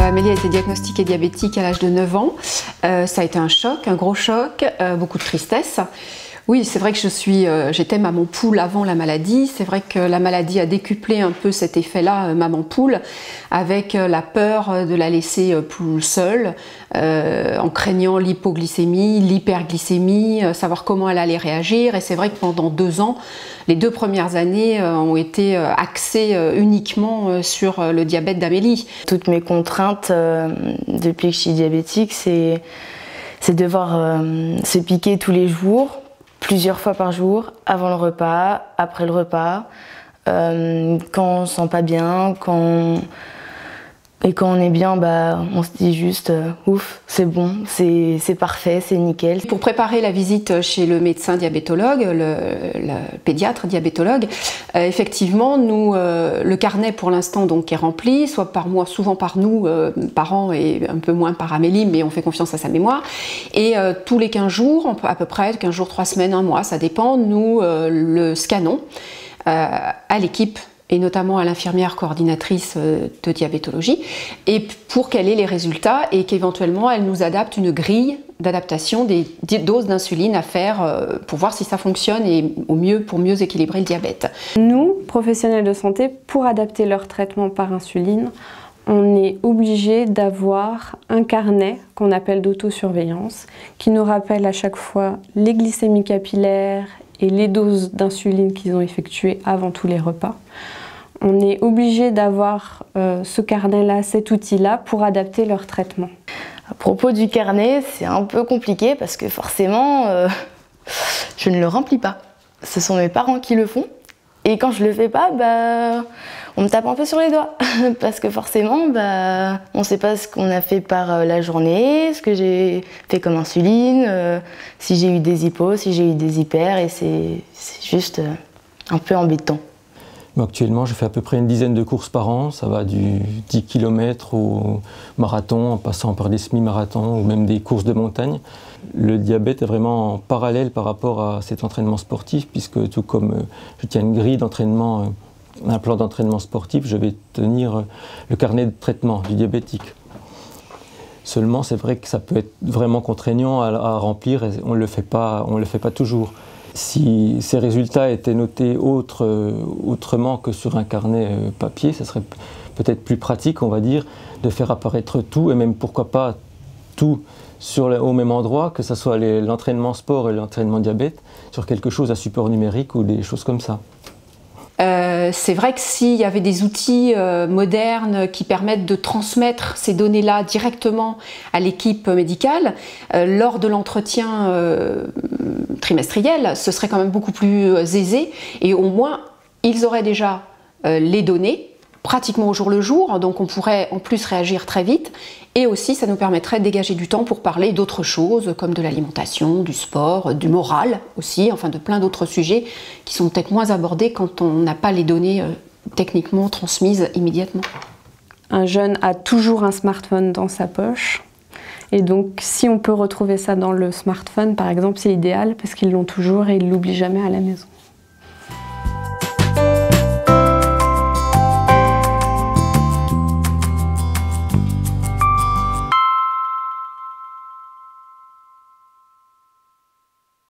Amélie a été diagnostiquée diabétique à l'âge de 9 ans. Ça a été un choc, un gros choc, beaucoup de tristesse. Oui, c'est vrai que j'étais maman poule avant la maladie. C'est vrai que la maladie a décuplé un peu cet effet-là, maman poule, avec la peur de la laisser poule seule, en craignant l'hypoglycémie, l'hyperglycémie, savoir comment elle allait réagir. Et c'est vrai que pendant 2 ans, les 2 premières années ont été axées uniquement sur le diabète d'Amélie. Toutes mes contraintes depuis que je suis diabétique, c'est devoir se piquer tous les jours, plusieurs fois par jour, avant le repas, après le repas, quand on se sent pas bien, et quand on est bien, on se dit juste ouf, c'est bon, c'est parfait, c'est nickel. Pour préparer la visite chez le médecin diabétologue, le pédiatre diabétologue, effectivement, nous, le carnet pour l'instant donc est rempli, soit par moi, souvent par nous, parents, et un peu moins par Amélie, mais on fait confiance à sa mémoire. Et tous les 15 jours, à peu près 15 jours, 3 semaines, 1 mois, ça dépend, nous le scannons à l'équipe et notamment à l'infirmière coordinatrice de diabétologie, et pour qu'elle ait les résultats et qu'éventuellement elle nous adapte une grille d'adaptation des doses d'insuline à faire pour voir si ça fonctionne et pour mieux équilibrer le diabète. Nous, professionnels de santé, pour adapter leur traitement par insuline, on est obligé d'avoir un carnet qu'on appelle d'autosurveillance qui nous rappelle à chaque fois les glycémies capillaires et les doses d'insuline qu'ils ont effectuées avant tous les repas. On est obligé d'avoir ce carnet-là, cet outil-là, pour adapter leur traitement. À propos du carnet, c'est un peu compliqué parce que forcément, je ne le remplis pas. Ce sont mes parents qui le font. Et quand je le fais pas, on me tape un peu sur les doigts. Parce que forcément, on ne sait pas ce qu'on a fait par la journée, ce que j'ai fait comme insuline, si j'ai eu des hypos, si j'ai eu des hyper, et c'est juste un peu embêtant. Actuellement, je fais à peu près une dizaine de courses par an. Ça va du 10 km au marathon, en passant par des semi-marathons ou même des courses de montagne. Le diabète est vraiment en parallèle par rapport à cet entraînement sportif, puisque tout comme je tiens une grille d'entraînement, un plan d'entraînement sportif, je vais tenir le carnet de traitement du diabétique. Seulement, c'est vrai que ça peut être vraiment contraignant à remplir et on ne le fait pas toujours. Si ces résultats étaient notés autrement que sur un carnet papier, ce serait peut-être plus pratique, on va dire, de faire apparaître tout, et même pourquoi pas tout au même endroit, que ce soit l'entraînement sport et l'entraînement diabète, sur quelque chose à support numérique ou des choses comme ça. C'est vrai que s'il y avait des outils modernes qui permettent de transmettre ces données-là directement à l'équipe médicale, lors de l'entretien trimestriel, ce serait quand même beaucoup plus aisé, et au moins ils auraient déjà les données pratiquement au jour le jour, donc on pourrait en plus réagir très vite, et aussi ça nous permettrait de dégager du temps pour parler d'autres choses comme de l'alimentation, du sport, du moral aussi, enfin de plein d'autres sujets qui sont peut-être moins abordés quand on n'a pas les données techniquement transmises immédiatement. Un jeune a toujours un smartphone dans sa poche, et donc si on peut retrouver ça dans le smartphone par exemple, c'est idéal parce qu'ils l'ont toujours et ils ne l'oublient jamais à la maison.